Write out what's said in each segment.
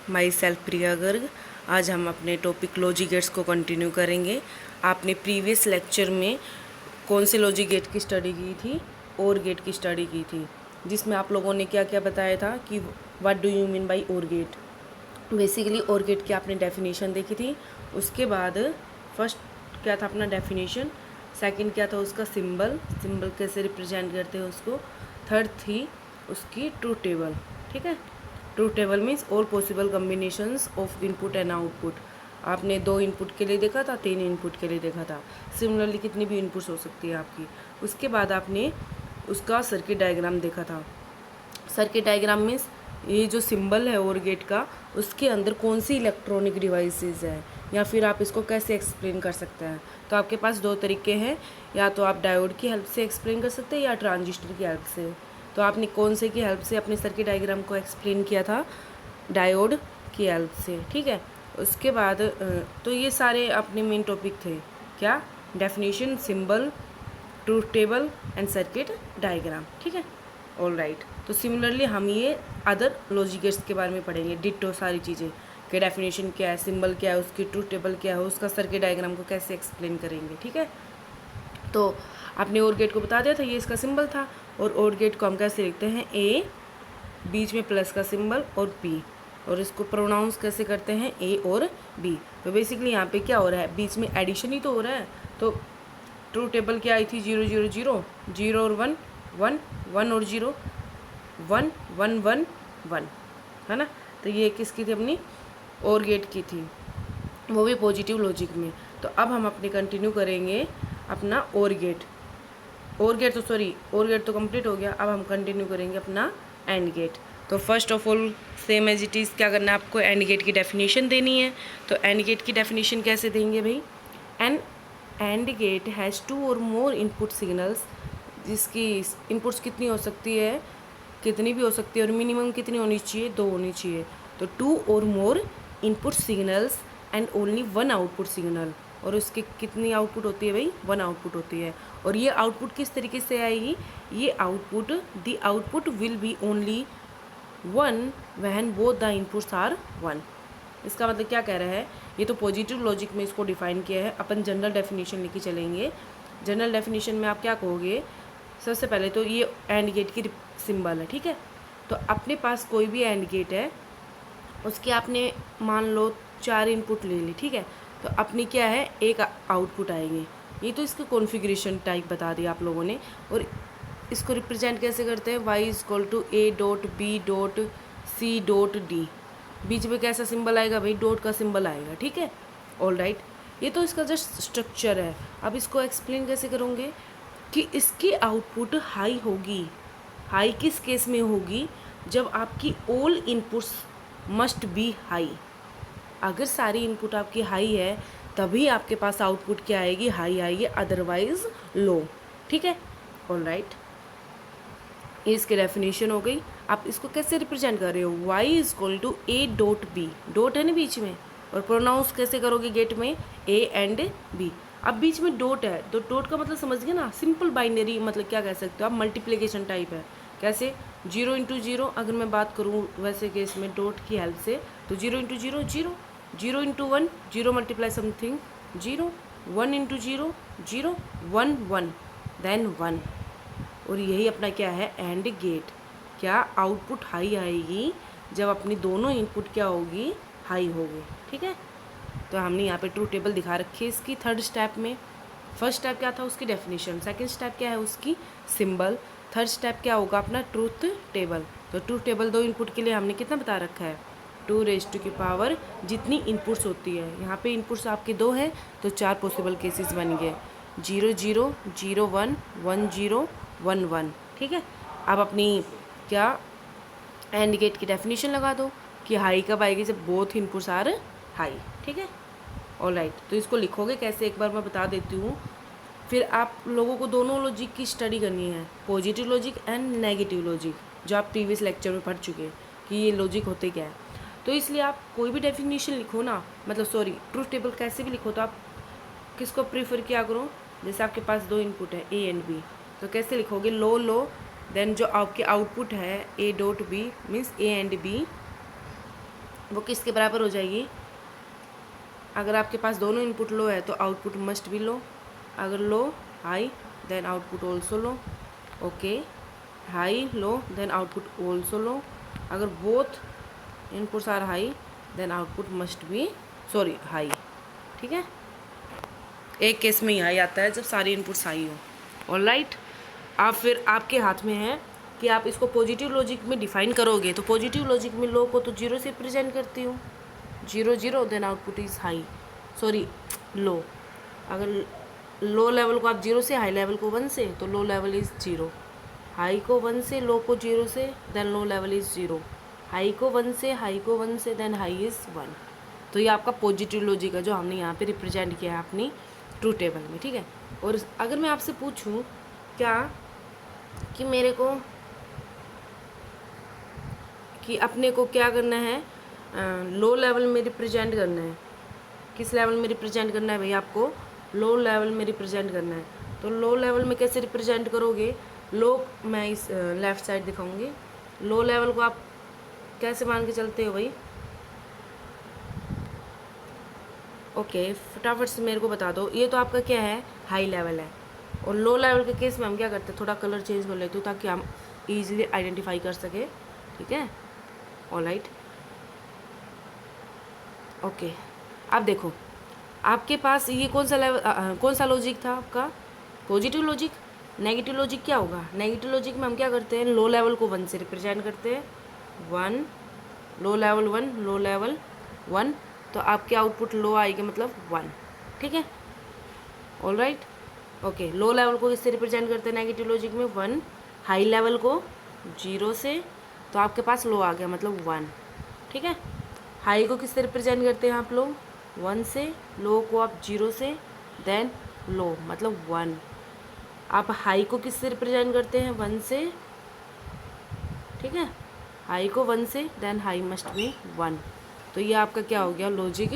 My self प्रिया गर्ग। आज हम अपने टॉपिक लॉजिक गेट्स को कंटिन्यू करेंगे। आपने प्रीवियस लेक्चर में कौन से लॉजिक गेट की स्टडी की थी? और गेट की स्टडी की थी, जिसमें आप लोगों ने क्या क्या बताया था कि what do you mean by और गेट। बेसिकली और गेट की आपने डेफिनेशन देखी थी। उसके बाद फर्स्ट क्या था अपना डेफिनेशन, सेकंड क्या था उसका सिंबल कैसे रिप्रेजेंट करते हैं उसको, थर्ड थी उसकी ट्रूथ टेबल। ठीक है, truth table means all possible combinations of input and output. आपने 2 इनपुट के लिए देखा था, 3 इनपुट के लिए देखा था। सिमिलरली कितनी भी इनपुट्स हो सकती है आपकी। उसके बाद आपने उसका सर्किट डायग्राम देखा था। सर्किट डायग्राम मीन्स ये जो सिंबल है और गेट का, उसके अंदर कौन सी इलेक्ट्रॉनिक डिवाइसेस है, या फिर आप इसको कैसे एक्सप्लेन कर सकते हैं। तो आपके पास 2 तरीके हैं, या तो आप डायोड की हेल्प से एक्सप्लेन कर सकते हैं या ट्रांजिस्टर की हेल्प से। तो आपने कौन से की हेल्प से अपने सर्किट डायग्राम को एक्सप्लेन किया था? डायोड की हेल्प से। ठीक है, उसके बाद तो ये सारे अपने मेन टॉपिक थे। क्या? Definition, symbol, truth table and circuit diagram. ठीक है, ऑल राइट। तो सिमिलरली हम ये अदर लॉजिक गेट्स के बारे में पढ़ेंगे, डिट्टो सारी चीज़ें कि डेफिनेशन क्या है, सिंबल क्या है, उसकी ट्रूथ टेबल क्या है, उसका सर्किट डायग्राम को कैसे एक्सप्लेन करेंगे। ठीक है, तो आपने और गेट को बता दिया था, ये इसका सिंबल था। और गेट को हम कैसे लिखते हैं? ए, बीच में प्लस का सिंबल और पी, और इसको प्रोनाउंस कैसे करते हैं? ए और बी। तो बेसिकली यहाँ पे क्या हो रहा है? बीच में एडिशन ही तो हो रहा है। तो ट्रू टेबल क्या आई थी? 0 0 0, 0 और 1 1, 1 और 0 1 1 1 1, है ना। तो ये किसकी थी? अपनी और गेट की थी, वो भी पॉजिटिव लॉजिक में। तो अब हम अपने कंटिन्यू करेंगे अपना और गेट तो कंप्लीट हो गया। अब हम कंटिन्यू करेंगे अपना एंड गेट। तो first of all same as it is क्या करना है आपको? एंड गेट की डेफिनेशन देनी है। तो एंड गेट की डेफिनेशन कैसे देंगे भाई? एन एंड गेट हैज़ 2 और मोर इनपुट सिग्नल्स, जिसकी इनपुट्स कितनी हो सकती है? कितनी भी हो सकती है, और मिनिमम कितनी होनी चाहिए? 2 होनी चाहिए। तो 2 और more input signals and only 1 output signal. और उसकी कितनी आउटपुट होती है भाई? 1 आउटपुट होती है। और ये आउटपुट किस तरीके से आएगी? ये output, the output will be only 1 when both the inputs are 1। इसका मतलब क्या कह रहा है? ये तो पॉजिटिव लॉजिक में इसको डिफाइन किया है। अपन जनरल डेफिनेशन लेके चलेंगे। जनरल डेफिनेशन में आप क्या कहोगे? सबसे पहले तो ये एंड गेट की सिंबल है। ठीक है, तो अपने पास कोई भी एंड गेट है, उसके आपने मान लो 4 इनपुट ले ली। ठीक है, तो अपनी क्या है? एक आउटपुट आएंगे। ये तो इसका कॉन्फ़िगरेशन टाइप बता दिया आप लोगों ने। और इसको रिप्रेजेंट कैसे करते हैं? y equal to A dot B dot C dot D. बीच में कैसा सिंबल आएगा भाई? डॉट का सिंबल आएगा। ठीक है, ऑल राइट। ये तो इसका जस्ट स्ट्रक्चर है। अब इसको एक्सप्लेन कैसे करोगे कि इसकी आउटपुट हाई होगी। हाई किस केस में होगी? जब आपकी all inputs must be high. अगर सारी इनपुट आपकी हाई है तभी आपके पास आउटपुट क्या आएगी? हाई आएगी, अदरवाइज लो। ठीक है, ऑल राइट। ये इसकी डेफिनेशन हो गई। आप इसको कैसे रिप्रेजेंट कर रहे हो? y equal to A dot B, dot है ना बीच में, और प्रोनाउंस कैसे करोगे गेट में? A and B. अब बीच में डॉट है तो डॉट का मतलब समझ गए ना? सिंपल बाइनरी, मतलब क्या कह सकते हो आप? मल्टीप्लिकेशन टाइप है। कैसे? 0 इंटू 0 अगर मैं बात करूँ वैसे केस में डॉट की हेल्प से, तो 0 into 0 0, 0 into 1 0 multiply something 0, 1 into 0 0, 1 1 then 1। और यही अपना क्या है? And gate. क्या? आउटपुट हाई आएगी जब अपनी दोनों इनपुट क्या होगी? हाई होगी। ठीक है, तो हमने यहाँ पे ट्रू टेबल दिखा रखी है इसकी थर्ड स्टेप में। फर्स्ट स्टेप क्या था? उसकी डेफिनेशन। सेकंड स्टेप क्या है? उसकी सिंबल। थर्ड स्टेप क्या होगा? अपना ट्रूथ टेबल। तो ट्रूथ टेबल 2 इनपुट के लिए हमने कितना बता रखा है? 2 रेज़ टू की पावर जितनी इनपुट्स होती है। यहाँ पे इनपुट्स आपके 2 हैं तो 4 पॉसिबल केसेस बन गए। 0 0 0 1 1 0 1 1। ठीक है, अब अपनी क्या एंड गेट की डेफिनेशन लगा दो कि हाई कब आएगी? जब बोथ इनपुट्स आर हाई। ठीक है, ऑल राइट। तो इसको लिखोगे कैसे एक बार मैं बता देती हूँ। फिर आप लोगों को दोनों लॉजिक की स्टडी करनी है, positive logic and negative logic, जो आप प्रीवियस लेक्चर में पढ़ चुके हैं कि ये लॉजिक होते क्या है। तो इसलिए आप कोई भी डेफिनेशन लिखो ना, मतलब सॉरी ट्रूथ टेबल कैसे भी लिखो, तो आप किसको प्रीफर किया करो? जैसे आपके पास 2 इनपुट है ए एंड बी, तो कैसे लिखोगे? लो लो, देन जो आपके आउटपुट है A dot B means A and B वो किसके बराबर हो जाएगी? अगर आपके पास दोनों इनपुट लो है तो आउटपुट मस्ट बी लो, अगर low high then output also low, okay, high low then output also low, अगर both inputs are high then output must be high. ठीक है, एक केस में ही हाई आता है जब सारे इनपुट्स हाई हो। ऑलराइट, आप फिर आपके हाथ में है कि आप इसको पॉजिटिव लॉजिक में डिफाइन करोगे। तो पॉजिटिव लॉजिक में लो को तो जीरो से रिप्रेजेंट करती हूँ, 0 0 then output is high low. अगर लो लेवल को आप 0 से, हाई लेवल को 1 से, तो लो लेवल इज़ 0, हाई को 1 से, लो को 0 से, then low level is 0, high को 1 से, हाई को 1 से, देन हाई इज़ 1। तो ये आपका पॉजिटिव लॉजिक है जो हमने यहाँ पे रिप्रेजेंट किया है अपनी ट्रू टेबल में। ठीक है, और अगर मैं आपसे पूछूँ क्या कि मेरे को कि अपने को क्या करना है, लो लेवल में रिप्रेजेंट करना है, किस लेवल में रिप्रेजेंट करना है भाई? आपको लो लेवल में रिप्रेजेंट करना है। तो लो लेवल में कैसे रिप्रेजेंट करोगे? लो, मैं इस लेफ़्ट साइड दिखाऊंगी। लो लेवल को आप कैसे मान के चलते हो भाई? ओके, फटाफट से मेरे को बता दो। ये तो आपका क्या है, हाई लेवल है। और लो लेवल के केस में हम क्या करते हैं, थोड़ा कलर चेंज कर लेते हो ताकि हम ईजिली आइडेंटिफाई कर सके। ठीक है, ऑलराइट, ओके। अब देखो आपके पास ये कौन सा लेवल, कौन सा लॉजिक था आपका? Positive logic. नेगेटिव लॉजिक क्या होगा? नेगेटिव लॉजिक में हम क्या करते हैं, लो लेवल को 1 से रिप्रेजेंट करते हैं, 1 लो लेवल 1 लो लेवल 1, तो आपके आउटपुट लो आएगी मतलब 1। ठीक है, ऑलराइट, ओके। लो लेवल को किससे रिप्रेजेंट करते हैं नेगेटिव लॉजिक में? 1, हाई लेवल को 0 से, तो आपके पास लो आ गया मतलब 1। ठीक है, हाई को किससे रिप्रेजेंट करते हैं आप लोग? 1 से, लो को आप 0 से, देन लो मतलब 1। आप हाई को किससे रिप्रेजेंट करते हैं? 1 से। ठीक है, हाई को 1 से, देन हाई मस्ट बी 1। तो ये आपका क्या हो गया, लॉजिक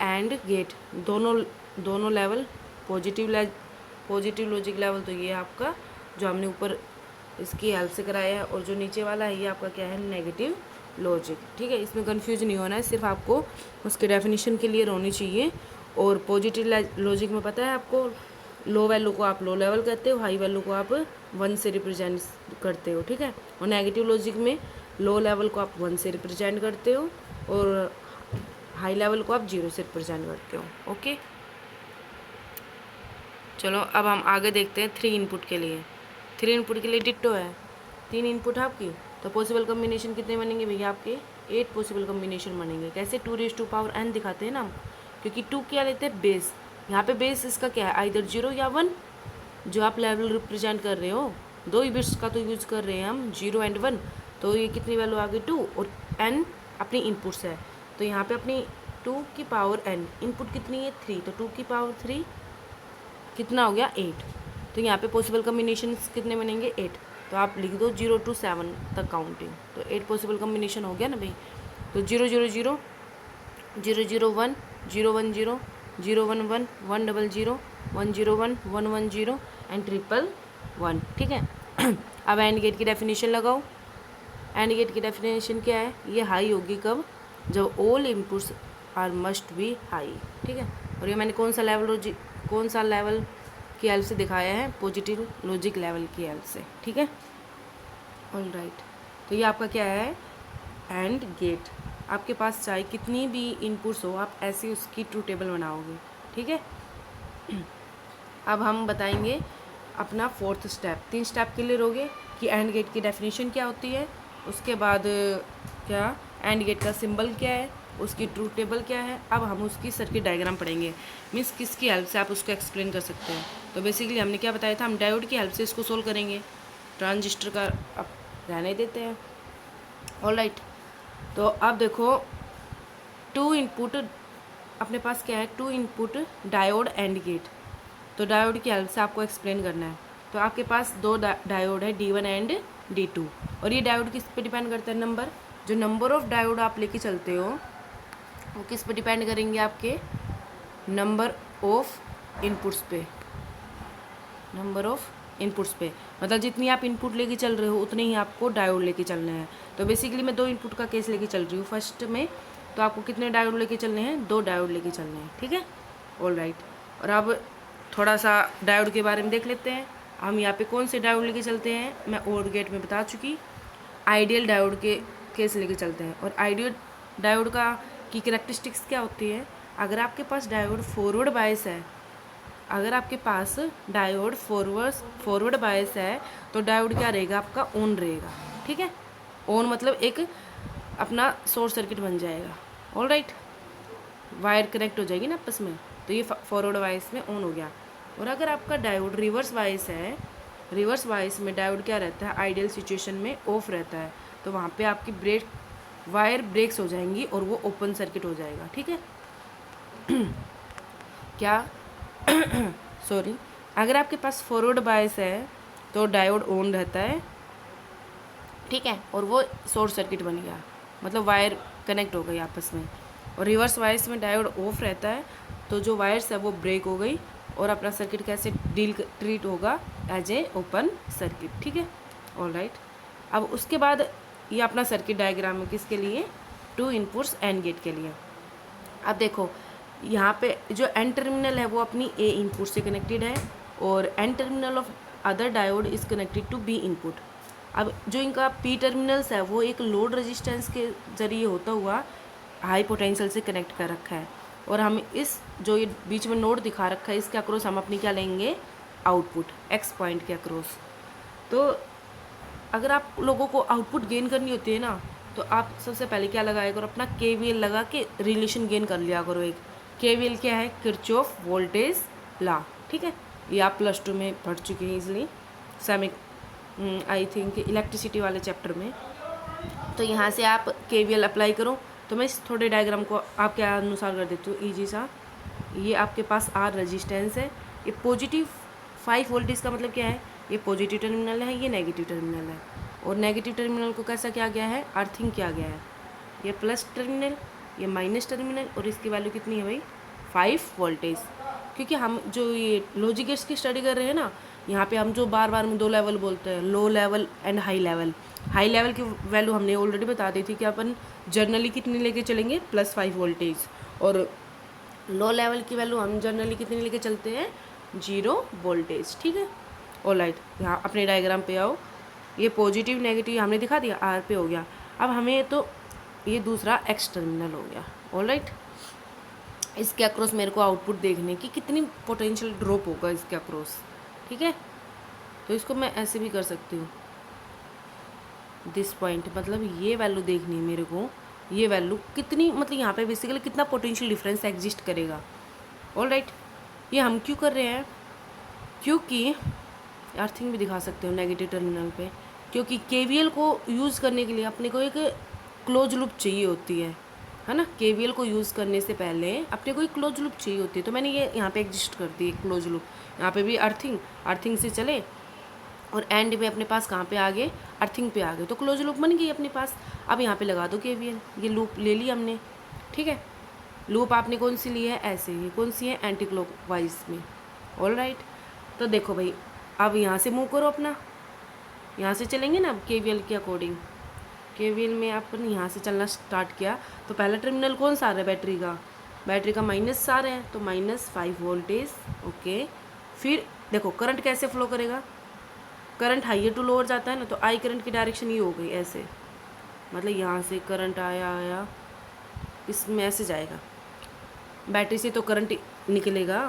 एंड गेट, दोनों लेवल पॉजिटिव लॉजिक लेवल। तो ये आपका जो हमने ऊपर इसकी हेल्प से कराया है, और जो नीचे वाला है ये आपका क्या है, नेगेटिव लॉजिक। ठीक है, इसमें कंफ्यूज नहीं होना है, सिर्फ आपको उसके डेफिनेशन क्लियर होनी चाहिए। और पॉजिटिव लॉजिक में पता है आपको, लो वैल्यू को आप लो लेवल कहते हो, हाई वैल्यू को आप 1 से रिप्रेजेंट करते हो। ठीक है, और नेगेटिव लॉजिक में लो लेवल को आप 1 से रिप्रेजेंट करते हो और हाई लेवल को आप 0 से रिप्रेजेंट करते हो। ओके, चलो अब हम आगे देखते हैं 3 इनपुट के लिए। 3 इनपुट के लिए डिट्टो है, 3 इनपुट आपकी, तो पॉसिबल कम्बिनेशन कितने बनेंगे भैया आपके? 8 पॉसिबल कम्बिनेशन बनेंगे। कैसे? 2⁻n दिखाते हैं ना हम, क्योंकि 2 क्या लेते हैं, बेस। यहाँ पे बेस इसका क्या है, आइदर 0 या 1, जो आप लेवल रिप्रेजेंट कर रहे हो। 2 ही बिट्स का तो यूज़ कर रहे हैं हम, 0 एंड 1। तो ये कितनी वैल्यू आ गई, 2, और n अपनी इनपुट्स है। तो यहाँ पे अपनी 2 की पावर n, इनपुट कितनी है, 3, तो 2 की पावर 3 कितना हो गया, 8। तो यहाँ पे पॉसिबल कम्बिनेशन कितने बनेंगे, 8। तो आप लिख दो 0 to 7 तक काउंटिंग, तो 8 पॉसिबल कम्बिनेशन हो गया ना भाई। तो 0 0 0 0 0 1 0 1 0 0 1 1 1 0 0 1 0 1 1 1 0 एंड 1 1 1। ठीक है, अब एंड गेट की डेफिनेशन लगाओ। एंड गेट की डेफिनेशन क्या है, ये हाई होगी कब, जब all inputs are must be high. ठीक है, और ये मैंने कौन सा लेवल की हेल्प से दिखाया है, पॉजिटिव लॉजिक लेवल की हेल्प से। ठीक है, ऑलराइट, तो ये आपका क्या है, एंड गेट। आपके पास चाहे कितनी भी इनपुट्स हो, आप ऐसे उसकी ट्रू टेबल बनाओगे। ठीक है, अब हम बताएंगे अपना 4th स्टेप। 3 स्टेप क्लियर हो गए कि एंड गेट की डेफिनेशन क्या होती है, उसके बाद क्या एंड गेट का सिंबल क्या है, उसकी ट्रू टेबल क्या है। अब हम उसकी सर्किट डायग्राम पढ़ेंगे, मीन्स किसकी हेल्प से आप उसको एक्सप्लेन कर सकते हैं। तो बेसिकली हमने क्या बताया था, हम डायोड की हेल्प से इसको सोल्व करेंगे। ट्रांजिस्टर का अब रहने देते हैं। ऑलराइट, तो अब देखो 2 इनपुट अपने पास क्या है, 2 इनपुट डायोड एंड गेट। तो डायोड की हेल्प से आपको एक्सप्लेन करना है। तो आपके पास 2 डायोड है, D1 एंड D2, और ये डायोड किस पे डिपेंड करता है, नंबर। जो नंबर ऑफ डायोड आप लेके चलते हो वो किस पे डिपेंड करेंगे, आपके नंबर ऑफ इनपुट्स पे, नंबर ऑफ इनपुट्स पे, मतलब जितनी आप इनपुट लेके चल रहे हो उतने ही आपको डायोड लेके चलने हैं। तो बेसिकली मैं 2 इनपुट का केस लेके चल रही हूँ फर्स्ट में, तो आपको कितने डायोड लेके चलने हैं, 2 डायोड लेके चलने हैं, ठीक है, ऑल राइट। और अब थोड़ा सा डायोड के बारे में देख लेते हैं। हम यहाँ पे कौन से डायोड लेके चलते हैं, मैं और गेट में बता चुकी, आइडियल डायोड के केस लेके चलते हैं। और आइडियल डायोड का की कैरेक्टरिस्टिक्स क्या होती है, अगर आपके पास डायोड फॉरवर्ड बायस है, अगर आपके पास डायोड फॉरवर्ड बायस है तो डायोड क्या रहेगा, आपका ऑन रहेगा, ठीक है। ऑन मतलब एक अपना शॉर्ट सर्किट बन जाएगा, ऑल राइट, वायर कनेक्ट हो जाएगी ना आपस में, तो ये फॉरवर्ड बायस में ऑन हो गया। और अगर आपका डायोड रिवर्स बायस है, रिवर्स बायस में डायोड क्या रहता है, आइडियल सिचुएशन में ऑफ रहता है, तो वहाँ पे आपकी वायर ब्रेक्स हो जाएंगी और वो ओपन सर्किट हो जाएगा, ठीक है। क्या सॉरी, अगर आपके पास फॉरवर्ड बायस है तो डायोड ऑन रहता है, ठीक है, और वो शॉर्ट सर्किट बन गया, मतलब वायर कनेक्ट हो गई आपस में। और रिवर्स वायर्स में डायोड ऑफ रहता है तो जो वायर्स है वो ब्रेक हो गई और अपना सर्किट कैसे ट्रीट होगा, एज ए ओपन सर्किट, ठीक है, ऑल राइट। अब उसके बाद ये अपना सर्किट डायग्राम है किसके लिए, 2 इनपुट्स एंड गेट के लिए। अब देखो यहाँ पे जो एन टर्मिनल है वो अपनी ए इनपुट से कनेक्टेड है और n terminal of other diode is connected to B input. अब जो इनका पी टर्मिनल्स है वो एक लोड रेजिस्टेंस के ज़रिए होता हुआ हाई पोटेंशियल से कनेक्ट कर रखा है, और हम इस जो ये बीच में नोड दिखा रखा है इसके अक्रॉस हम अपनी क्या लेंगे, आउटपुट एक्स पॉइंट के अक्रॉस। तो अगर आप लोगों को आउटपुट गेन करनी होती है ना, तो आप सबसे पहले क्या लगाया करो, अपना KVL लगा के रिलेशन गेन कर लिया करो। एक KVL क्या है, किरचॉफ वोल्टेज लॉ, ठीक है, ये आप +2 में पढ़ चुके हैं इजली, सेमिक आई थिंक इलेक्ट्रिसिटी वाले चैप्टर में। तो यहाँ से आप KVL अप्लाई करो। तो मैं इस थोड़े डायग्राम को आपके अनुसार कर देती हूँ ईजी सा। ये आपके पास R रेजिस्टेंस है, ये पॉजिटिव 5 वोल्टेज का मतलब क्या है, ये पॉजिटिव टर्मिनल है, ये नेगेटिव टर्मिनल है, और नेगेटिव टर्मिनल को कैसा किया गया है, अर्थिंग किया गया है। ये प्लस टर्मिनल, ये माइनस टर्मिनल, और इसकी वैल्यू कितनी है भाई, 5 वोल्टेज। क्योंकि हम जो ये लॉजिक गेट्स की स्टडी कर रहे हैं ना, यहाँ पे हम जो बार बार में 2 लेवल बोलते हैं, low level and high level. High level की वैल्यू हमने ऑलरेडी बता दी थी कि अपन जर्नली कितनी लेके चलेंगे, +5 वोल्टेज, और लो लेवल की वैल्यू हम जर्नली कितनी लेके चलते हैं, 0 वोल्टेज, ठीक है, ऑलराइट। यहाँ अपने डायग्राम पे आओ, ये पॉजिटिव नेगेटिव हमने दिखा दिया, R पे हो गया। अब हमें तो ये दूसरा एक्स टर्मिनल हो गया, ऑलराइट। इसके अक्रॉस मेरे को आउटपुट देखने की कितनी पोटेंशियल ड्रॉप होगा इसके अक्रॉस, ठीक है। तो इसको मैं ऐसे भी कर सकती हूँ, दिस पॉइंट, मतलब ये वैल्यू देखनी है मेरे को, ये वैल्यू कितनी, मतलब यहाँ पे बेसिकली कितना पोटेंशियल डिफरेंस एग्जिस्ट करेगा, ऑलराइट। ये हम क्यों कर रहे हैं, क्योंकि अर्थिंग भी दिखा सकते हो नेगेटिव टर्मिनल पे, क्योंकि KVL को यूज़ करने के लिए अपने को एक क्लोज लूप चाहिए होती है ना। KVL को यूज़ करने से पहले अपने को एक क्लोज लूप चाहिए होती है, तो मैंने ये यहाँ पे एग्जिस्ट कर दी एक क्लोज लूप। यहाँ पे भी अर्थिंग से चले और एंड में अपने पास कहाँ पे आ गए, अर्थिंग पे आ गए, तो क्लोज लूप बन गई अपने पास। अब यहाँ पे लगा दो KVL, ये लूप ले ली हमने, ठीक है। लूप आपने कौन सी ली है, ऐसे ही, कौन सी है, एंटी क्लॉकवाइज में, ऑलराइट। तो देखो भाई, अब यहाँ से मूव करो अपना, यहाँ से चलेंगे ना अब KVL के अकॉर्डिंग। KVL में अपन यहाँ से चलना स्टार्ट किया तो पहला टर्मिनल कौन सा आ रहा है, बैटरी का माइनस आ रहा है, तो -5 वोल्टेज, ओके। फिर देखो करंट कैसे फ्लो करेगा, करंट हाइयर टू लोअर जाता है ना, तो आई करंट की डायरेक्शन ये हो गई ऐसे, मतलब यहाँ से करंट आया इसमें ऐसे जाएगा, बैटरी से तो करंट निकलेगा,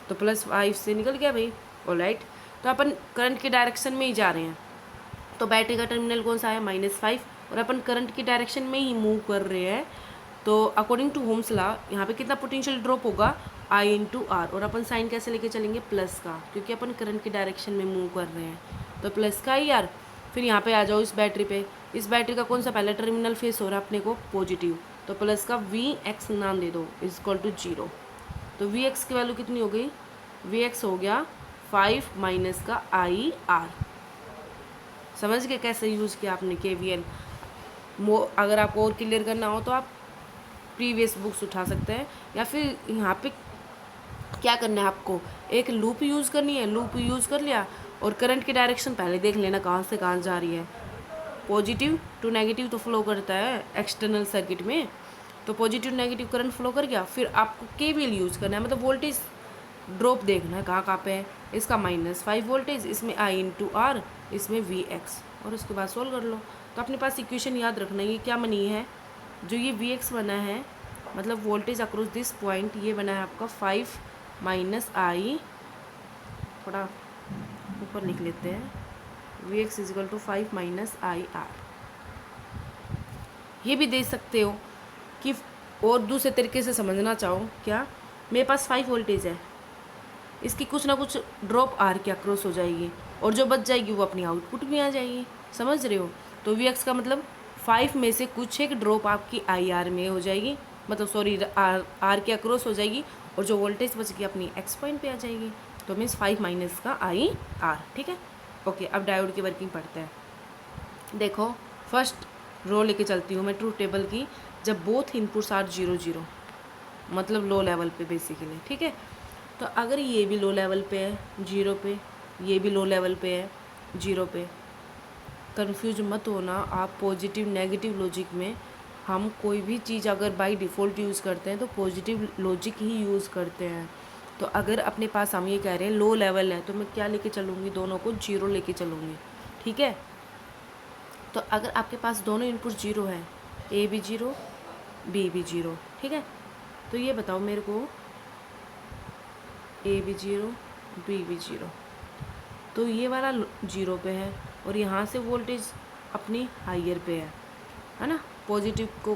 तो +5 से निकल गया भाई, ऑलराइट। तो अपन करंट की डायरेक्शन में ही जा रहे हैं, तो बैटरी का टर्मिनल कौन सा है, -5, और अपन करंट की डायरेक्शन में ही मूव कर रहे हैं। तो अकॉर्डिंग टू होम्स लॉ यहाँ पे कितना पोटेंशियल ड्रॉप होगा, I × R, और अपन साइन कैसे लेके चलेंगे, प्लस का, क्योंकि अपन करंट की डायरेक्शन में मूव कर रहे हैं, तो प्लस का IR। फिर यहाँ पे आ जाओ इस बैटरी पे, इस बैटरी का कौन सा पहला टर्मिनल फेस हो रहा है अपने को, पॉजिटिव, तो प्लस का Vx नाम दे दो, = 0। तो Vx की वैल्यू कितनी हो गई, Vx हो गया 5 माइनस का IR। समझ गए कैसे यूज़ किया आपने KVL। अगर आपको और क्लियर करना हो तो आप प्रीवियस बुक्स उठा सकते हैं, या फिर यहाँ पे क्या करना है आपको, एक लूप यूज़ करनी है, लूप यूज़ कर लिया और करंट की डायरेक्शन पहले देख लेना कहाँ से कहाँ जा रही है। पॉजिटिव टू नेगेटिव तो फ्लो करता है एक्सटर्नल सर्किट में, तो पॉजिटिव नेगेटिव करंट फ्लो कर गया। फिर आपको केवीएल यूज़ करना है, मतलब वोल्टेज ड्रॉप देखना है कहाँ कहाँ पे है। इसका -5 वोल्टेज, इसमें I × R, इसमें Vx, और उसके बाद सोल्व कर लो। तो अपने पास इक्वेशन याद रखना, ये क्या बनी है, जो ये Vx बना है मतलब वोल्टेज अक्रॉस दिस पॉइंट, ये बना है आपका 5 - I, थोड़ा ऊपर लिख लेते हैं, Vx = 5 - IR। ये भी दे सकते हो कि और दूसरे तरीके से समझना चाहो, क्या मेरे पास 5 वोल्टेज है, इसकी कुछ ना कुछ ड्रॉप आर के अक्रॉस हो जाएगी, और जो बच जाएगी वो अपनी आउटपुट में आ जाएगी, समझ रहे हो। तो Vx का मतलब 5 में से कुछ एक ड्रॉप आपकी IR में हो जाएगी, मतलब सॉरी आर के अक्रॉस हो जाएगी, और जो वोल्टेज बच गई अपनी एक्स पॉइंट पे आ जाएगी। तो मीन्स 5 - का IR, ठीक है। ओके, अब डायोड की वर्किंग पढ़ते हैं। देखो फर्स्ट रो लेके चलती हूँ मैं ट्रूथ टेबल की, जब बोथ इनपुट्स आर 0 0, मतलब लो लेवल पे बेसिकली, ठीक है। तो अगर ये भी लो लेवल पे है 0 पे, ये भी लो लेवल पे है 0 पे, कंफ्यूज मत होना आप। पॉजिटिव नेगेटिव लॉजिक में हम कोई भी चीज़ अगर बाय डिफ़ॉल्ट यूज़ करते हैं तो पॉजिटिव लॉजिक ही यूज़ करते हैं। तो अगर अपने पास हम ये कह रहे हैं लो लेवल है, तो मैं क्या लेके चलूँगी, दोनों को 0 लेके चलूँगी, ठीक है। तो अगर आपके पास दोनों इनपुट 0 है, ए भी 0 बी भी 0, ठीक है। तो ये बताओ मेरे को, ए भी 0 बी भी 0, तो ये वाला 0 पे है और यहाँ से वोल्टेज अपनी हाइयर पे है ना। पॉजिटिव को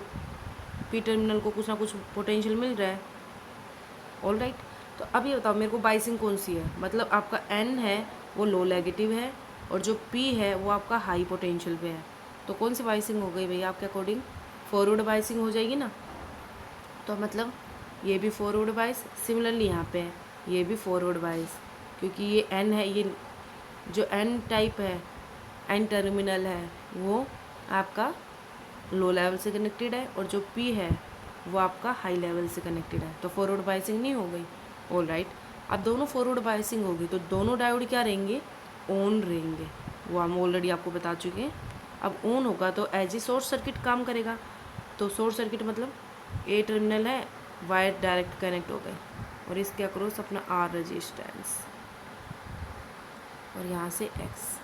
पी टर्मिनल को कुछ ना कुछ पोटेंशियल मिल रहा है, ऑल राइट। तो अब ये बताओ मेरे को बाइसिंग कौन सी है, मतलब आपका एन है वो लो नेगेटिव है और जो पी है वो आपका हाई पोटेंशियल पे है। तो कौन सी बाइसिंग हो गई भैया आपके अकॉर्डिंग, फॉरवर्ड बाइसिंग हो जाएगी ना। तो मतलब ये भी फॉरवर्ड बाइस, सिमिलरली यहाँ पे है ये भी फॉरवर्ड बाइस, क्योंकि ये एन है, ये जो एन टाइप है, एन टर्मिनल है, वो आपका लो लेवल से कनेक्टेड है और जो पी है वो आपका हाई लेवल से कनेक्टेड है। तो फॉरवर्ड बाइसिंग नहीं हो गई, ऑल राइट। अब दोनों फॉरवर्ड बाइसिंग होगी तो दोनों डायोड क्या रहेंगे, ऑन रहेंगे, वो हम ऑलरेडी आपको बता चुके हैं। अब ऑन होगा तो एज ए शॉर्ट सर्किट काम करेगा। तो शॉर्ट सर्किट मतलब ए टर्मिनल है, वायर डायरेक्ट कनेक्ट हो गए और इसके अक्रॉस अपना आर रेजिस्टेंस और यहाँ से एक्स,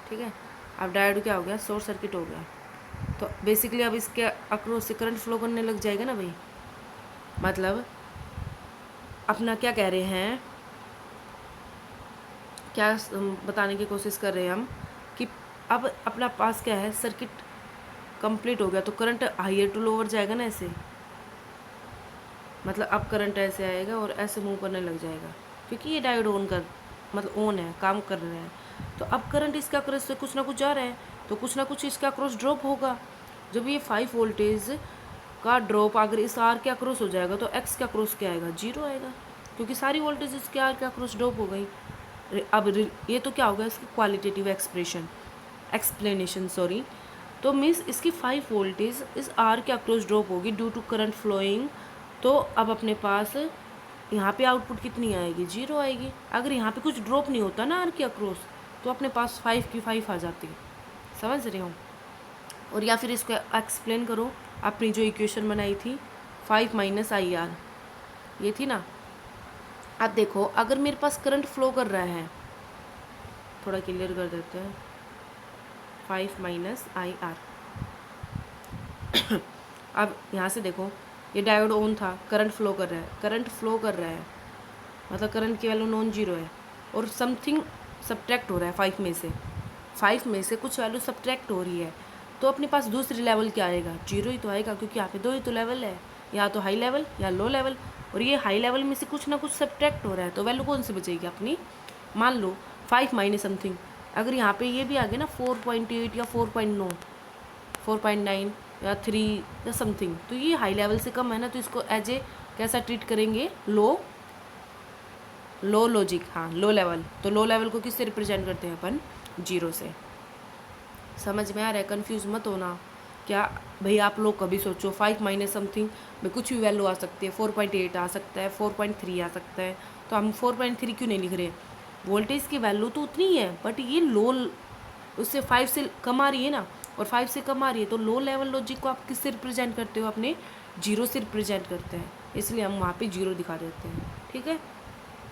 ठीक है। अब डायोड क्या हो गया, शॉर्ट सर्किट हो गया। तो बेसिकली अब इसके अक्रॉस से करंट फ्लो करने लग जाएगा ना भाई, मतलब अपना क्या कह रहे हैं, क्या बताने की कोशिश कर रहे हैं हम कि अब अपना पास क्या है, सर्किट कंप्लीट हो गया तो करंट हाइयर टू लोअर जाएगा ना ऐसे, मतलब अब करंट ऐसे आएगा और ऐसे मूव करने लग जाएगा, क्योंकि ये डायोड ऑन कर मतलब ऑन है, काम कर रहे हैं। तो अब करंट इसके अक्रॉस से कुछ ना कुछ जा रहा है, तो कुछ ना कुछ इसके अक्रॉस ड्रॉप होगा। जब ये 5 वोल्टेज का ड्रॉप अगर इस आर के अक्रॉस हो जाएगा तो एक्स के अक्रॉस क्या आएगा, 0 आएगा, क्योंकि सारी वोल्टेज इसके आर के अक्रॉस ड्रॉप हो गई। अब ये तो क्या होगा, इसकी क्वालिटेटिव एक्सप्लेनेशन सॉरी। तो मीन्स इसकी 5 वोल्टेज इस आर के अक्रॉस ड्रॉप होगी ड्यू टू करंट फ्लोइंग। तो अब अपने पास यहाँ पे आउटपुट कितनी आएगी, 0 आएगी। अगर यहाँ पे कुछ ड्रॉप नहीं होता ना आर के अक्रॉस तो अपने पास 5 की 5 आ जाती, समझ रहे हो। और या फिर इसको एक्सप्लेन करो, अपनी जो इक्वेशन बनाई थी 5 - IR ये थी ना। अब देखो अगर मेरे पास करंट फ्लो कर रहा है, थोड़ा क्लियर कर देते हैं, 5 - IR। अब यहाँ से देखो ये डायोड ऑन था, करंट फ्लो कर रहा है, मतलब करंट की वैल्यू नॉन जीरो है और समथिंग सब्ट्रैक्ट हो रहा है 5 में से कुछ वैल्यू सब्ट्रैक्ट हो रही है। तो अपने पास दूसरी लेवल क्या आएगा, 0 ही तो आएगा, क्योंकि यहाँ पे 2 ही तो लेवल है, या तो हाई लेवल या लो लेवल, और ये हाई लेवल में से कुछ ना कुछ सब्ट्रैक्ट हो रहा है। तो वैल्यू कौन सी बचेगी अपनी, मान लो 5 माइनस समथिंग। अगर यहाँ पे ये भी आ गया ना 4.8 या 4.9 4.9 या 3 या समथिंग, तो ये हाई लेवल से कम है ना, तो इसको एज ए कैसा ट्रीट करेंगे, लो लॉजिक, हाँ लो लेवल। तो लो लेवल को किससे रिप्रेजेंट करते हैं अपन, 0 से। समझ में आ रहा है, कन्फ्यूज़ मत होना। क्या भाई आप लोग कभी सोचो 5 माइनस समथिंग में कुछ भी वैल्यू आ सकती है, 4.8 आ सकता है, 4.3 आ सकता है, तो हम 4.3 क्यों नहीं लिख रहे, वोल्टेज की वैल्यू तो उतनी ही है, बट ये लो उससे 5 से कम आ रही है ना, और 5 से कम आ रही है, तो लो लेवल लॉजिक को आप किससे रिप्रेजेंट करते हो? अपने जीरो से रिप्रेजेंट करते हैं, इसलिए हम वहाँ पे जीरो दिखा देते हैं। ठीक है,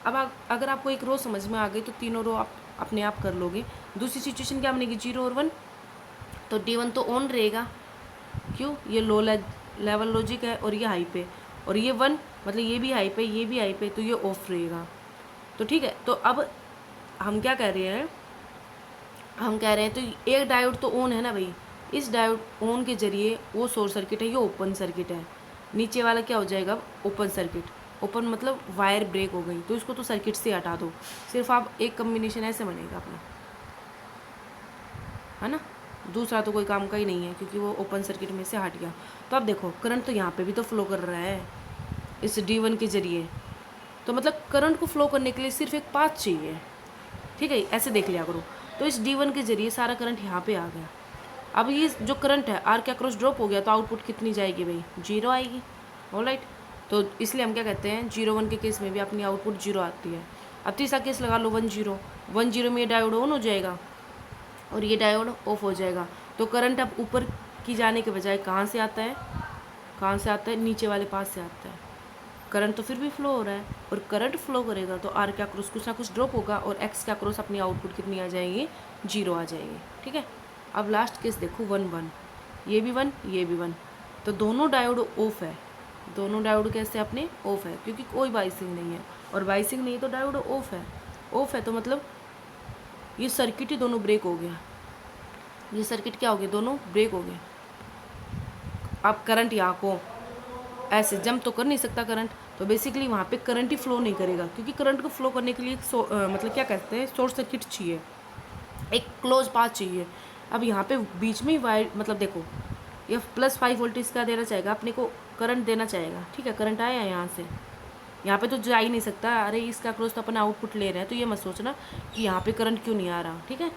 अब अगर आपको एक रो समझ में आ गई तो तीनों रो आप अपने आप कर लोगे। दूसरी सिचुएशन क्या बनेगी? 0 और 1, तो D1 तो ऑन रहेगा, क्यों? ये लो लेवल लॉजिक है और ये हाई पे, और ये 1 मतलब ये भी हाई पे, ये भी हाई पे, तो ये ऑफ रहेगा। तो ठीक है, तो अब हम क्या कह रहे हैं? हम कह रहे हैं तो एक डायोड तो ऑन है ना भाई, इस डायोड ऑन के जरिए वो शॉर्ट सर्किट है, ये ओपन सर्किट है। नीचे वाला क्या हो जाएगा? Open circuit. ओपन मतलब वायर ब्रेक हो गई, तो इसको तो सर्किट से हटा दो। सिर्फ आप एक कम्बिनेशन ऐसे बनेगा अपना, है ना, दूसरा तो कोई काम का ही नहीं है क्योंकि वो ओपन सर्किट में से हट गया। तो अब देखो करंट तो यहाँ पे भी तो फ्लो कर रहा है इस D1 के जरिए, तो मतलब करंट को फ्लो करने के लिए सिर्फ एक पाथ चाहिए। ठीक है, ऐसे देख लिया करो। तो इस D1 के जरिए सारा करंट यहाँ पे आ गया। अब ये जो करंट है आर के अक्रॉस ड्रॉप हो गया, तो आउटपुट कितनी जाएगी भाई? 0 आएगी। ऑलराइट, तो इसलिए हम क्या कहते हैं, 0-1 के केस में भी अपनी आउटपुट 0 आती है। अब तीसरा केस लगा लो 1-0 में ये डायोड ऑन हो जाएगा और ये डायोड ऑफ हो जाएगा। तो करंट अब ऊपर की जाने के बजाय कहाँ से आता है? कहाँ से आता है? नीचे वाले पास से आता है। करंट तो फिर भी फ्लो हो रहा है, और करंट फ्लो करेगा तो आर के अक्रॉस कुछ ना कुछ ड्रॉप होगा, और एक्स के अक्रॉस अपनी आउटपुट कितनी आ जाएगी? 0 आ जाएगी। ठीक है, अब लास्ट केस देखो 1-1, ये भी 1, ये भी 1, तो दोनों डायोड ऑफ है। दोनों डायोड कैसे अपने ऑफ है? क्योंकि कोई बाइसिंग नहीं है, और बाइसिंग नहीं तो डायोड ऑफ है। ऑफ है तो मतलब ये सर्किट ही दोनों ब्रेक हो गया। ये सर्किट क्या हो गया? दोनों ब्रेक हो गए। अब करंट यहाँ को ऐसे जंप तो कर नहीं सकता करंट, तो बेसिकली वहाँ पे करंट ही फ्लो नहीं करेगा, क्योंकि करंट को फ्लो करने के लिए मतलब क्या कहते हैं, शॉर्ट सर्किट चाहिए, एक क्लोज पाथ चाहिए। अब यहाँ पे बीच में ही वायर, मतलब देखो ये +5 वोल्टेज का देना चाहेगा अपने को, करंट देना चाहेगा। ठीक है, करंट आया है यहाँ से, यहाँ पे तो जा ही नहीं सकता। अरे इसका क्लोज तो अपना आउटपुट ले रहे हैं, तो ये मत सोचना कि यहाँ पे करंट क्यों नहीं आ रहा। ठीक है,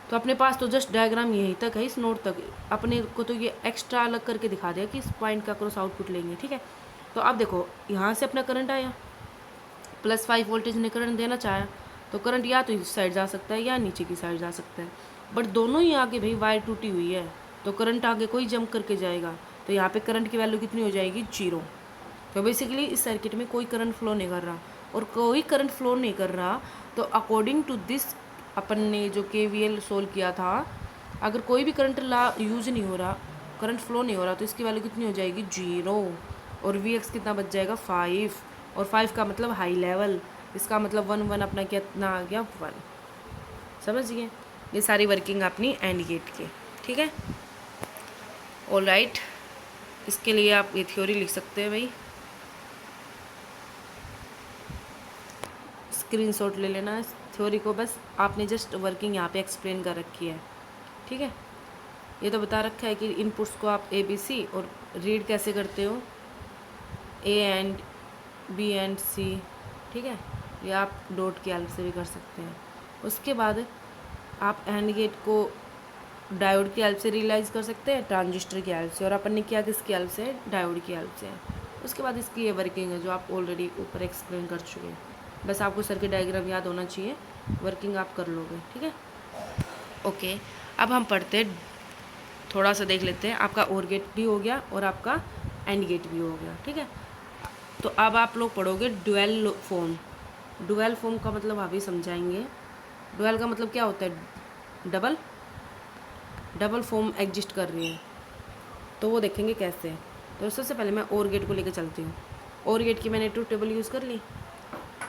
तो अपने पास तो जस्ट डायग्राम यहीं तक है, इस नोट तक। अपने को तो ये एक्स्ट्रा अलग करके दिखा दिया कि इस पॉइंट का क्रॉस आउटपुट लेंगे। ठीक है, तो अब देखो यहाँ से अपना करंट आया, +5 वोल्टेज ने करंट देना चाहा, तो करंट या तो इस साइड जा सकता है या नीचे की साइड जा सकता है, बट दोनों ही आगे भाई वायर टूटी हुई है, तो करंट आगे कोई जंप करके जाएगा, तो यहाँ पे करंट की वैल्यू कितनी हो जाएगी? 0। तो बेसिकली इस सर्किट में कोई करंट फ्लो नहीं कर रहा, और कोई करंट फ्लो नहीं कर रहा, तो अकॉर्डिंग टू दिस अपन ने जो KVL सोल्व किया था, अगर कोई भी करंट यूज नहीं हो रहा, करंट फ्लो नहीं हो रहा, तो इसकी वैल्यू कितनी हो जाएगी? 0। और Vx कितना बच जाएगा? 5, और 5 का मतलब हाई लेवल, इसका मतलब 1-1 अपना कितना आ गया? 1। समझ गए? ये सारी वर्किंग अपनी एंड गेट की। ठीक है, ऑलराइट, इसके लिए आप ये थ्योरी लिख सकते हैं भाई, स्क्रीनशॉट ले लेना इस थ्योरी को, बस आपने जस्ट वर्किंग यहाँ पे एक्सप्लेन कर रखी है। ठीक है, ये तो बता रखा है कि इनपुट्स को आप ABC और रीड कैसे करते हो, A and B and C। ठीक है, या आप डॉट की हेल्प से भी कर सकते हैं। उसके बाद आप एंड गेट को डायोड की हेल्प से रियलाइज़ कर सकते हैं, ट्रांजिस्टर की हेल्प से, और अपन ने किया किसकी हेल्प से? डायोड की हेल्प से। उसके बाद इसकी ये वर्किंग है जो आप ऑलरेडी ऊपर एक्सप्लेन कर चुके हैं, बस आपको सर्किट डायग्राम याद होना चाहिए, वर्किंग आप कर लोगे। ठीक है, ओके, अब हम पढ़ते हैं, थोड़ा सा देख लेते हैं। आपका OR गेट भी हो गया और आपका एंड गेट भी हो गया। ठीक है, तो अब आप लोग पढ़ोगे डुअल फॉर्म। डुअल फॉर्म का मतलब अभी समझाएंगे। डुअल का मतलब क्या होता है? डबल फॉर्म एग्जिस्ट कर रही है, तो वो देखेंगे कैसे। तो सबसे पहले मैं OR गेट को लेकर चलती हूँ। OR गेट की मैंने ट्रूथ टेबल यूज़ कर ली,